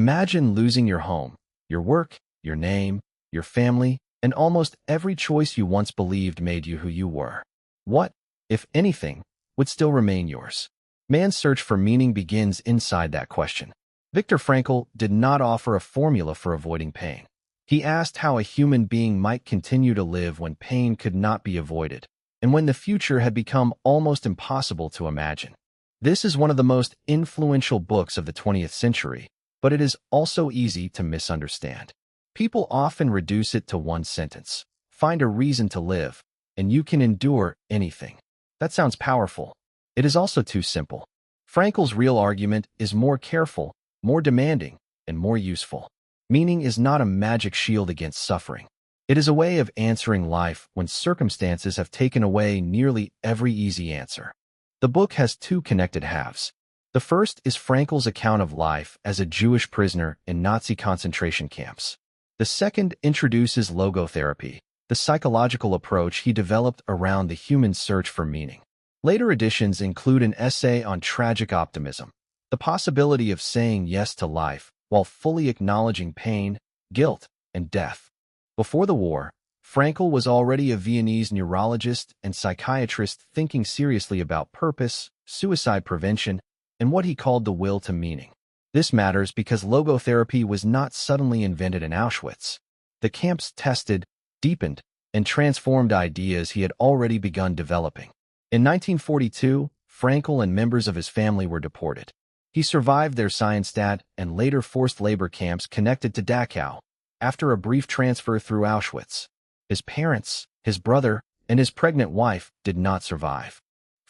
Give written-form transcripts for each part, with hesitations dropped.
Imagine losing your home, your work, your name, your family, and almost every choice you once believed made you who you were. What, if anything, would still remain yours? Man's search for meaning begins inside that question. Viktor Frankl did not offer a formula for avoiding pain. He asked how a human being might continue to live when pain could not be avoided, and when the future had become almost impossible to imagine. This is one of the most influential books of the 20th century, but it is also easy to misunderstand. People often reduce it to one sentence: find a reason to live, and you can endure anything. That sounds powerful. It is also too simple. Frankl's real argument is more careful, more demanding, and more useful. Meaning is not a magic shield against suffering. It is a way of answering life when circumstances have taken away nearly every easy answer. The book has two connected halves. The first is Frankl's account of life as a Jewish prisoner in Nazi concentration camps. The second introduces logotherapy, the psychological approach he developed around the human search for meaning. Later editions include an essay on tragic optimism, the possibility of saying yes to life while fully acknowledging pain, guilt, and death. Before the war, Frankl was already a Viennese neurologist and psychiatrist thinking seriously about purpose, suicide prevention, and what he called the will to meaning. This matters because logotherapy was not suddenly invented in Auschwitz. The camps tested, deepened, and transformed ideas he had already begun developing. In 1942, Frankl and members of his family were deported. He survived their Seidenstadt and later forced labor camps connected to Dachau, after a brief transfer through Auschwitz. His parents, his brother, and his pregnant wife did not survive.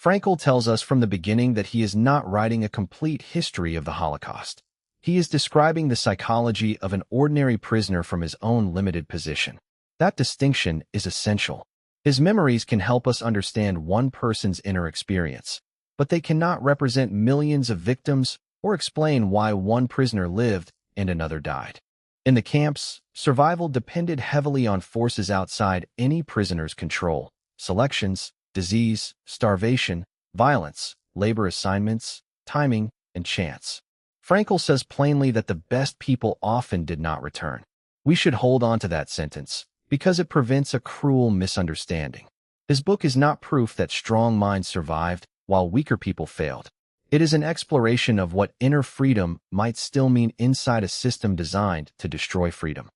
Frankl tells us from the beginning that he is not writing a complete history of the Holocaust. He is describing the psychology of an ordinary prisoner from his own limited position. That distinction is essential. His memories can help us understand one person's inner experience, but they cannot represent millions of victims or explain why one prisoner lived and another died. In the camps, survival depended heavily on forces outside any prisoner's control: selections, disease, starvation, violence, labor assignments, timing, and chance. Frankl says plainly that the best people often did not return. We should hold on to that sentence, because it prevents a cruel misunderstanding. His book is not proof that strong minds survived while weaker people failed. It is an exploration of what inner freedom might still mean inside a system designed to destroy freedom.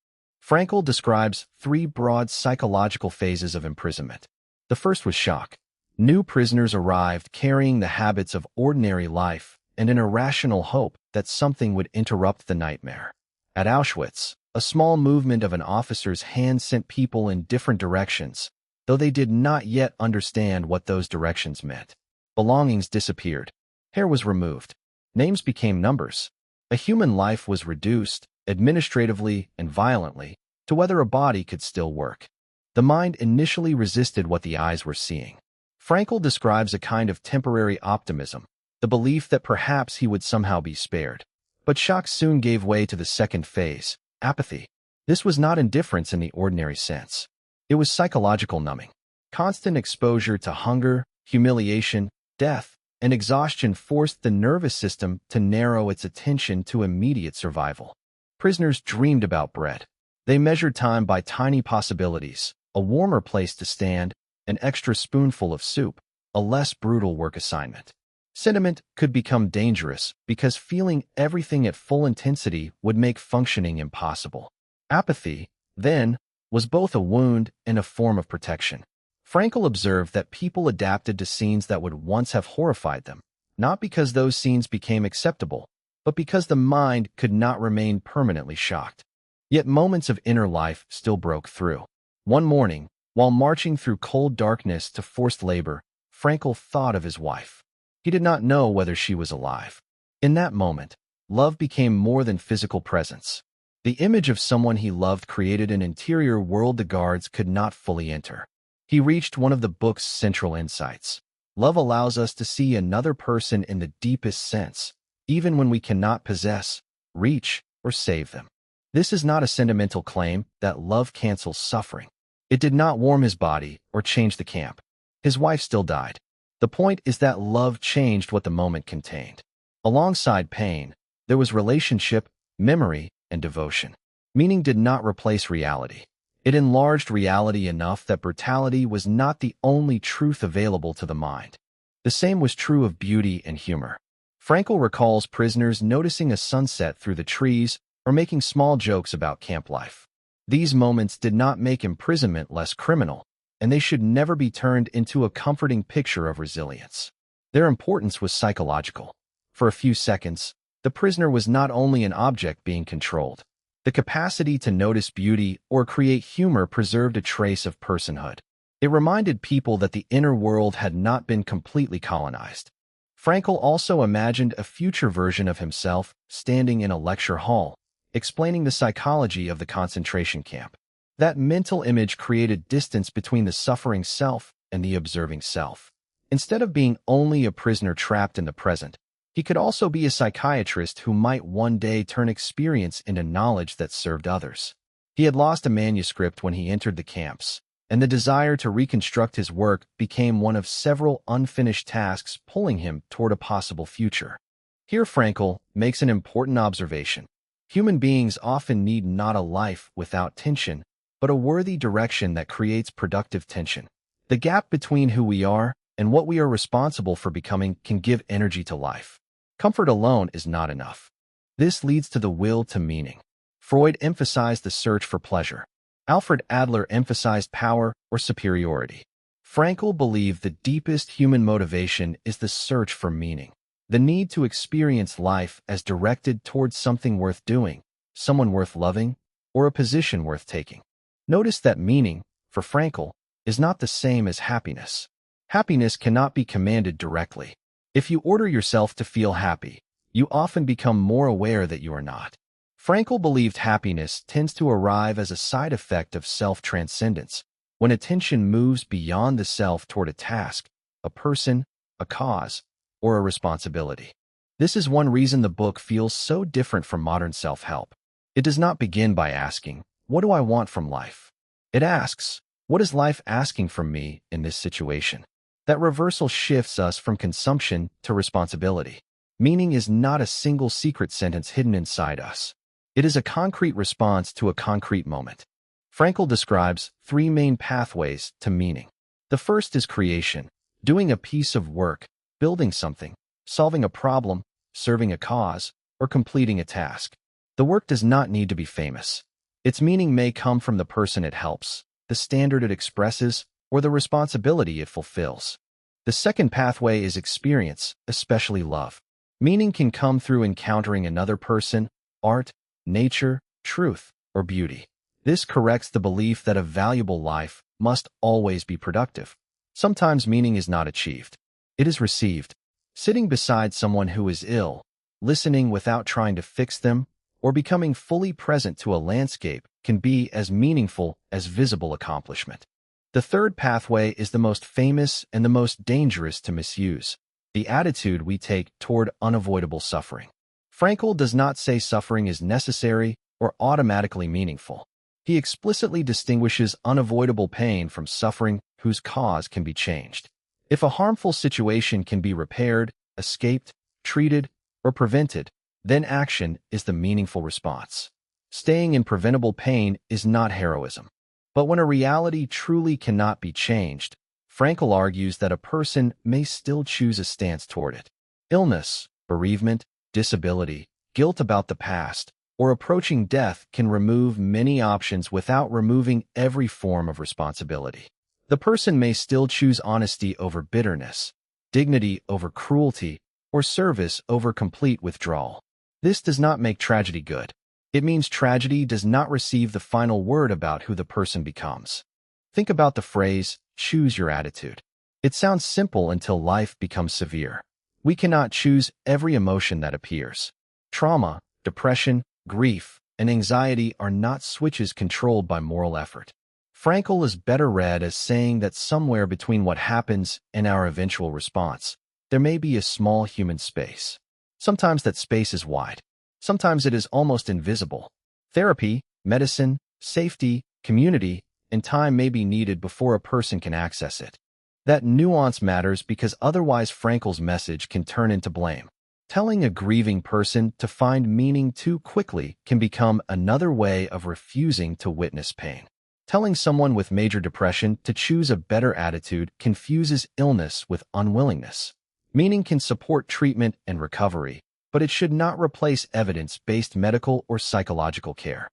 Frankl describes three broad psychological phases of imprisonment. The first was shock. New prisoners arrived carrying the habits of ordinary life and an irrational hope that something would interrupt the nightmare. At Auschwitz, a small movement of an officer's hand sent people in different directions, though they did not yet understand what those directions meant. Belongings disappeared. Hair was removed. Names became numbers. A human life was reduced, administratively and violently, to whether a body could still work. The mind initially resisted what the eyes were seeing. Frankl describes a kind of temporary optimism, the belief that perhaps he would somehow be spared. But shock soon gave way to the second phase, apathy. This was not indifference in the ordinary sense. It was psychological numbing. Constant exposure to hunger, humiliation, death, and exhaustion forced the nervous system to narrow its attention to immediate survival. Prisoners dreamed about bread. They measured time by tiny possibilities: a warmer place to stand, an extra spoonful of soup, a less brutal work assignment. Sentiment could become dangerous because feeling everything at full intensity would make functioning impossible. Apathy, then, was both a wound and a form of protection. Frankl observed that people adapted to scenes that would once have horrified them, not because those scenes became acceptable, but because the mind could not remain permanently shocked. Yet moments of inner life still broke through. One morning, while marching through cold darkness to forced labor, Frankl thought of his wife. He did not know whether she was alive. In that moment, love became more than physical presence. The image of someone he loved created an interior world the guards could not fully enter. He reached one of the book's central insights. Love allows us to see another person in the deepest sense, even when we cannot possess, reach, or save them. This is not a sentimental claim that love cancels suffering. It did not warm his body or change the camp. His wife still died. The point is that love changed what the moment contained. Alongside pain, there was relationship, memory, and devotion. Meaning did not replace reality. It enlarged reality enough that brutality was not the only truth available to the mind. The same was true of beauty and humor. Frankl recalls prisoners noticing a sunset through the trees or making small jokes about camp life. These moments did not make imprisonment less criminal, and they should never be turned into a comforting picture of resilience. Their importance was psychological. For a few seconds, the prisoner was not only an object being controlled. The capacity to notice beauty or create humor preserved a trace of personhood. It reminded people that the inner world had not been completely colonized. Frankl also imagined a future version of himself standing in a lecture hall, explaining the psychology of the concentration camp. That mental image created distance between the suffering self and the observing self. Instead of being only a prisoner trapped in the present, he could also be a psychiatrist who might one day turn experience into knowledge that served others. He had lost a manuscript when he entered the camps, and the desire to reconstruct his work became one of several unfinished tasks pulling him toward a possible future. Here Frankl makes an important observation. Human beings often need not a life without tension, but a worthy direction that creates productive tension. The gap between who we are and what we are responsible for becoming can give energy to life. Comfort alone is not enough. This leads to the will to meaning. Freud emphasized the search for pleasure. Alfred Adler emphasized power or superiority. Frankl believed the deepest human motivation is the search for meaning, the need to experience life as directed towards something worth doing, someone worth loving, or a position worth taking. Notice that meaning, for Frankl, is not the same as happiness. Happiness cannot be commanded directly. If you order yourself to feel happy, you often become more aware that you are not. Frankl believed happiness tends to arrive as a side effect of self-transcendence, when attention moves beyond the self toward a task, a person, a cause, or a responsibility. This is one reason the book feels so different from modern self-help. It does not begin by asking, "What do I want from life?" It asks, "What is life asking from me in this situation?" That reversal shifts us from consumption to responsibility. Meaning is not a single secret sentence hidden inside us. It is a concrete response to a concrete moment. Frankl describes 3 main pathways to meaning. The first is creation, doing a piece of work, building something, solving a problem, serving a cause, or completing a task. The work does not need to be famous. Its meaning may come from the person it helps, the standard it expresses, or the responsibility it fulfills. The second pathway is experience, especially love. Meaning can come through encountering another person, art, nature, truth, or beauty. This corrects the belief that a valuable life must always be productive. Sometimes meaning is not achieved. It is received. Sitting beside someone who is ill, listening without trying to fix them, or becoming fully present to a landscape can be as meaningful as visible accomplishment. The third pathway is the most famous and the most dangerous to misuse, the attitude we take toward unavoidable suffering. Frankl does not say suffering is necessary or automatically meaningful. He explicitly distinguishes unavoidable pain from suffering whose cause can be changed. If a harmful situation can be repaired, escaped, treated, or prevented, then action is the meaningful response. Staying in preventable pain is not heroism. But when a reality truly cannot be changed, Frankl argues that a person may still choose a stance toward it. Illness, bereavement, disability, guilt about the past, or approaching death can remove many options without removing every form of responsibility. The person may still choose honesty over bitterness, dignity over cruelty, or service over complete withdrawal. This does not make tragedy good. It means tragedy does not receive the final word about who the person becomes. Think about the phrase, "choose your attitude." It sounds simple until life becomes severe. We cannot choose every emotion that appears. Trauma, depression, grief, and anxiety are not switches controlled by moral effort. Frankl is better read as saying that somewhere between what happens and our eventual response, there may be a small human space. Sometimes that space is wide. Sometimes it is almost invisible. Therapy, medicine, safety, community, and time may be needed before a person can access it. That nuance matters because otherwise Frankl's message can turn into blame. Telling a grieving person to find meaning too quickly can become another way of refusing to witness pain. Telling someone with major depression to choose a better attitude confuses illness with unwillingness. Meaning can support treatment and recovery, but it should not replace evidence-based medical or psychological care.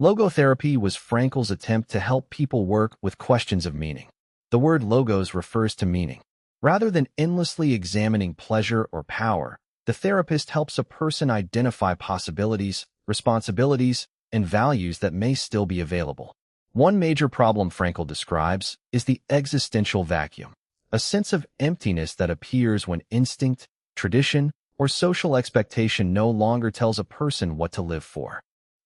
Logotherapy was Frankl's attempt to help people work with questions of meaning. The word logos refers to meaning. Rather than endlessly examining pleasure or power, the therapist helps a person identify possibilities, responsibilities, and values that may still be available. One major problem Frankl describes is the existential vacuum, a sense of emptiness that appears when instinct, tradition, or social expectation no longer tells a person what to live for.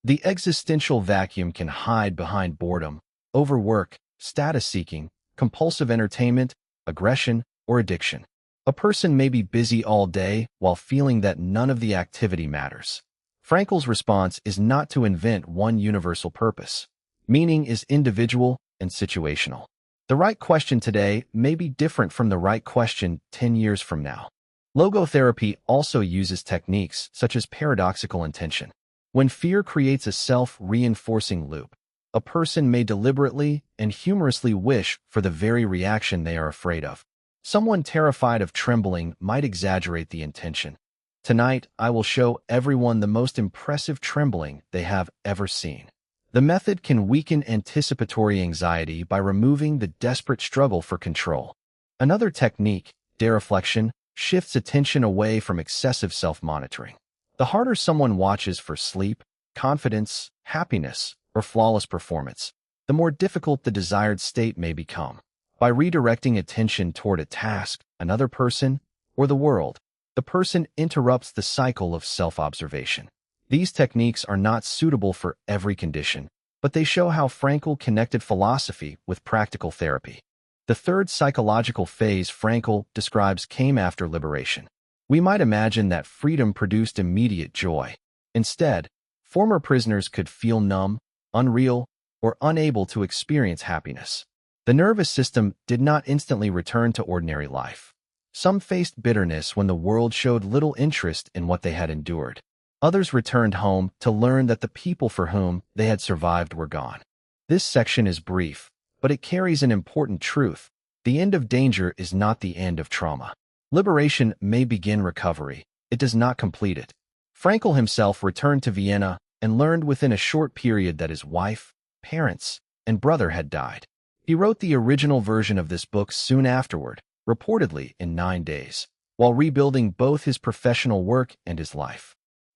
The existential vacuum can hide behind boredom, overwork, status-seeking, compulsive entertainment, aggression, or addiction. A person may be busy all day while feeling that none of the activity matters. Frankl's response is not to invent one universal purpose. Meaning is individual and situational. The right question today may be different from the right question 10 years from now. Logotherapy also uses techniques such as paradoxical intention. When fear creates a self-reinforcing loop, a person may deliberately and humorously wish for the very reaction they are afraid of. Someone terrified of trembling might exaggerate the intention. Tonight, I will show everyone the most impressive trembling they have ever seen. The method can weaken anticipatory anxiety by removing the desperate struggle for control. Another technique, dereflection, shifts attention away from excessive self-monitoring. The harder someone watches for sleep, confidence, happiness, or flawless performance, the more difficult the desired state may become. By redirecting attention toward a task, another person, or the world, the person interrupts the cycle of self-observation. These techniques are not suitable for every condition, but they show how Frankl connected philosophy with practical therapy. The third psychological phase Frankl describes came after liberation. We might imagine that freedom produced immediate joy. Instead, former prisoners could feel numb, unreal, or unable to experience happiness. The nervous system did not instantly return to ordinary life. Some faced bitterness when the world showed little interest in what they had endured. Others returned home to learn that the people for whom they had survived were gone. This section is brief, but it carries an important truth. The end of danger is not the end of trauma. Liberation may begin recovery. It does not complete it. Frankl himself returned to Vienna and learned within a short period that his wife, parents, and brother had died. He wrote the original version of this book soon afterward, reportedly in 9 days, while rebuilding both his professional work and his life.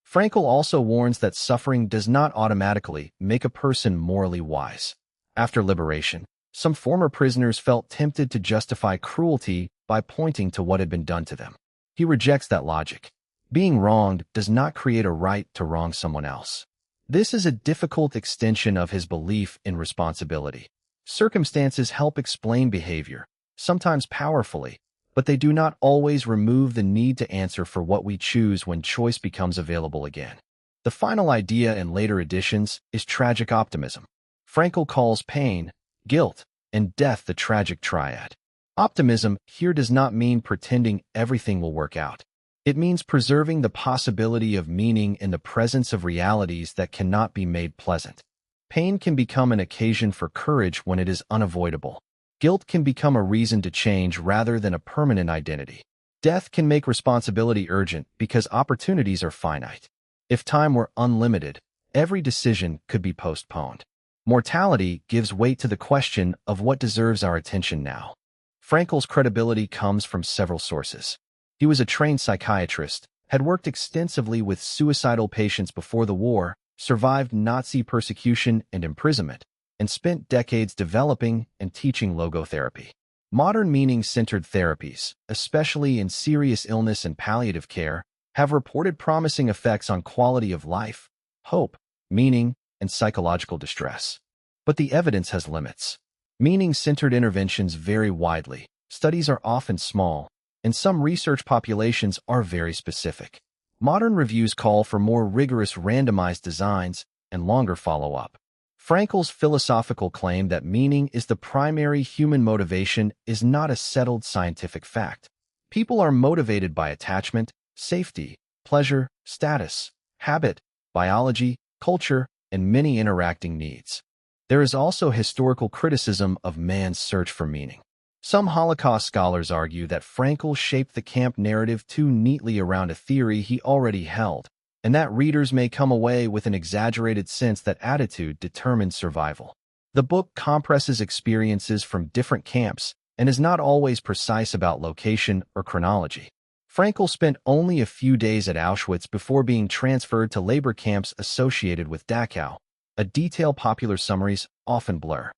Frankl also warns that suffering does not automatically make a person morally wise. After liberation, some former prisoners felt tempted to justify cruelty by pointing to what had been done to them. He rejects that logic. Being wronged does not create a right to wrong someone else. This is a difficult extension of his belief in responsibility. Circumstances help explain behavior, sometimes powerfully, but they do not always remove the need to answer for what we choose when choice becomes available again. The final idea in later editions is tragic optimism. Frankl calls pain, guilt, and death the tragic triad. Optimism here does not mean pretending everything will work out. It means preserving the possibility of meaning in the presence of realities that cannot be made pleasant. Pain can become an occasion for courage when it is unavoidable. Guilt can become a reason to change rather than a permanent identity. Death can make responsibility urgent because opportunities are finite. If time were unlimited, every decision could be postponed. Mortality gives weight to the question of what deserves our attention now. Frankl's credibility comes from several sources. He was a trained psychiatrist, had worked extensively with suicidal patients before the war, survived Nazi persecution and imprisonment, and spent decades developing and teaching logotherapy. Modern meaning-centered therapies, especially in serious illness and palliative care, have reported promising effects on quality of life, hope, meaning, and psychological distress. But the evidence has limits. Meaning-centered interventions vary widely. Studies are often small, and some research populations are very specific. Modern reviews call for more rigorous randomized designs and longer follow-up. Frankl's philosophical claim that meaning is the primary human motivation is not a settled scientific fact. People are motivated by attachment, safety, pleasure, status, habit, biology, culture, and many interacting needs. There is also historical criticism of man's search for meaning. Some Holocaust scholars argue that Frankl shaped the camp narrative too neatly around a theory he already held, and that readers may come away with an exaggerated sense that attitude determines survival. The book compresses experiences from different camps and is not always precise about location or chronology. Frankl spent only a few days at Auschwitz before being transferred to labor camps associated with Dachau. A detail popular summaries often blur.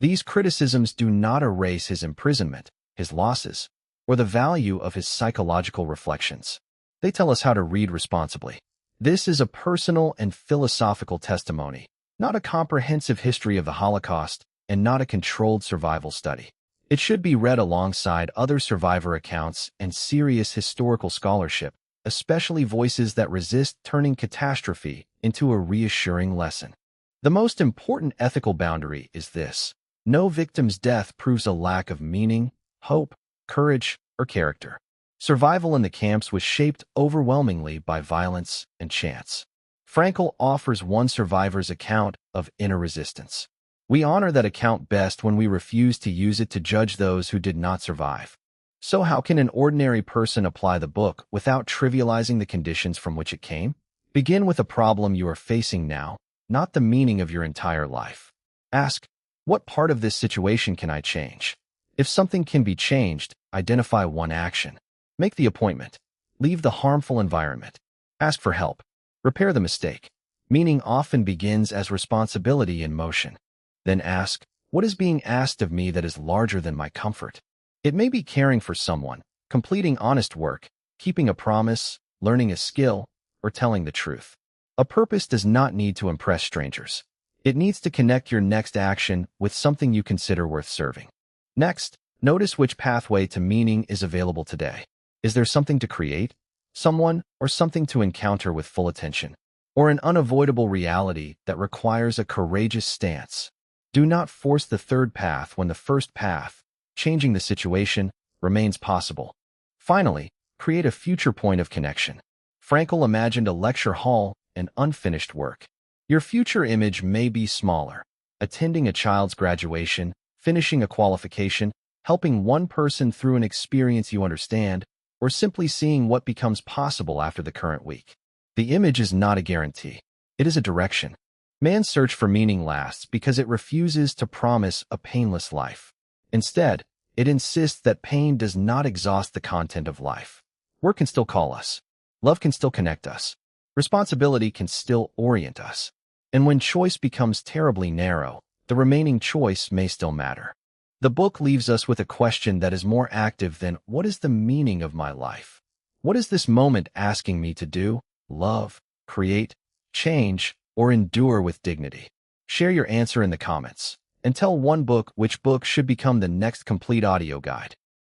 These criticisms do not erase his imprisonment, his losses, or the value of his psychological reflections. They tell us how to read responsibly. This is a personal and philosophical testimony, not a comprehensive history of the Holocaust and not a controlled survival study. It should be read alongside other survivor accounts and serious historical scholarship, especially voices that resist turning catastrophe into a reassuring lesson. The most important ethical boundary is this: no victim's death proves a lack of meaning, hope, courage, or character. Survival in the camps was shaped overwhelmingly by violence and chance. Frankl offers one survivor's account of inner resistance. We honor that account best when we refuse to use it to judge those who did not survive. So how can an ordinary person apply the book without trivializing the conditions from which it came? Begin with a problem you are facing now, not the meaning of your entire life. Ask, what part of this situation can I change? If something can be changed, identify one action. Make the appointment. Leave the harmful environment. Ask for help. Repair the mistake. Meaning often begins as responsibility in motion. Then ask, what is being asked of me that is larger than my comfort? It may be caring for someone, completing honest work, keeping a promise, learning a skill, or telling the truth. A purpose does not need to impress strangers. It needs to connect your next action with something you consider worth serving. Next, notice which pathway to meaning is available today. Is there something to create, someone, or something to encounter with full attention, or an unavoidable reality that requires a courageous stance? Do not force the third path when the first path, changing the situation, remains possible. Finally, create a future point of connection. Frankl imagined a lecture hall and unfinished work. Your future image may be smaller: attending a child's graduation, finishing a qualification, helping one person through an experience you understand, or simply seeing what becomes possible after the current week. The image is not a guarantee. It is a direction. Man's search for meaning lasts because it refuses to promise a painless life. Instead, it insists that pain does not exhaust the content of life. Work can still call us. Love can still connect us. Responsibility can still orient us. And when choice becomes terribly narrow, the remaining choice may still matter. The book leaves us with a question that is more active than what is the meaning of my life? What is this moment asking me to do? Love, create, change, or endure with dignity? Share your answer in the comments, and tell OneBook which book should become the next complete audio guide.